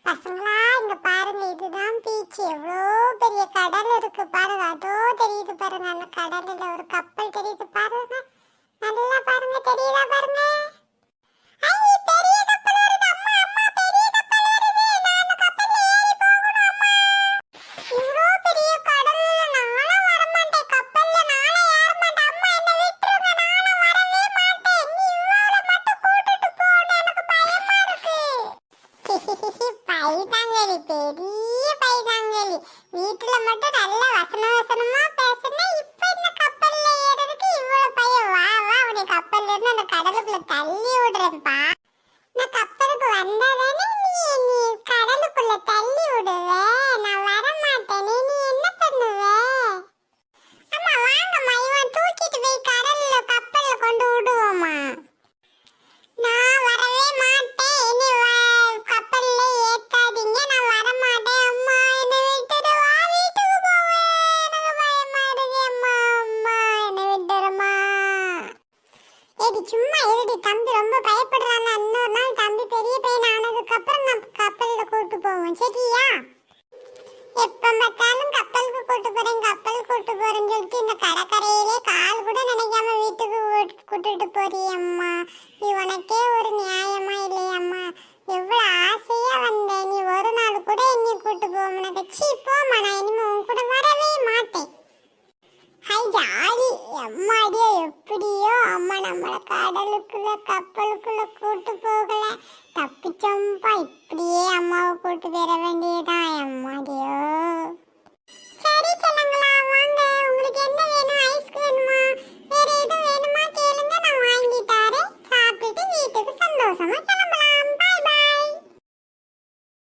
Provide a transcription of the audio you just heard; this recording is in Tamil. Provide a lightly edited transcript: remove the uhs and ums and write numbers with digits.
பசங்களா இங்க பாருங்க, இதுதான் பீச். எவ்வளோ பெரிய கடல் இருக்கு பாருங்க. அதோ தெரியுது பாருங்க, அந்த கடல்ல ஒரு கப்பல் தெரியுது பாருங்க. நல்லா பாருங்க, தெரியுதா பாருங்க. ஐ, பெரிய கப்பல் வருது. அம்மா அம்மா, பெரிய கப்பல் வருது. நான் அந்த கப்பல்ல ஏறி போகணும் அம்மா. இவ்வளோ பெரிய கடல்ல நானும் வர மாட்டேன். கப்பல்ல நானும் ஏற மாட்டேன். அம்மா என்னை விட்டுருங்க, நானும் வரவே மாட்டேன். நீ இவ்வளோ மட்டும் கூட்டிட்டு போன்னு எனக்கு பயமா இருக்கு. பைதாங்கலி, பெரிய பைதாங்கலி. வீட்டுல மட்டும் நல்ல வசனமா பேசுனா, இப்ப இந்த கப்பல்ல ஏறதுக்கு இவ்வளவு பயம். வா வா, உன்னை கப்பல்ல இருந்து அந்த கடலுக்குள்ள தள்ளி விடுறேன்ப்பா. நான் கப்பலுக்கு வந்தாதானே நீ கடலுக்குள்ள தள்ளி விடுவ. நான் வர மாட்டேனே, நீ என்ன பண்ணுவ? அம்மா வாங்கம்மா, இவன் தூக்கிட்டு போய் கடல்ல கப்பல்ல கொண்டு விடுவோமா? நான் வரவே மாட்டேன். இனி கப்பல்ல ஏத்தாதீங்க, நான் வர மாட்டேன். அம்மா என்னை விட்டுடு, வா வீட்டுக்கு போவேன். எனக்கு பயமா இருக்கு அம்மா. அம்மா என்னை விட்டுருமா. ஏடி சும்மா இருடி, தம்பி ரொம்ப பயப்படுறாங்க. இன்னொரு நாள் தம்பி பெரிய பையன் ஆனதுக்கு அப்புறம் நான் கப்பல்ல கூட்டு போவோம், சரியா? எப்ப பார்த்தாலும் கப்பலுக்கு கூட்டு போறேன்னு சொல்லிட்டு இந்த கடற்கரையிலே கால் கூட நினைக்காம வீட்டுக்கு கூட்டிட்டு போறியம்மா. நீ உனக்கே ஒரு நியாயமா இல்லையம்மா? எவ்வளவு ஆசையா வந்தேன், நீ ஒரு நாள் கூட என்னை கூட்டு போக உனக்கு. சீ போமா, நான் இனிமே உன் கூட வரவே மாட்டேன். Hi jolly. அம்மாடியோ எப்படியோ அம்மா நம்மள கடலுக்குள்ள கப்பலுக்குள்ள கூட்டு போகல. தப்பிச்சோம்பா. இப்படியே அம்மாவை கூட்டு வர வேண்டியதான்.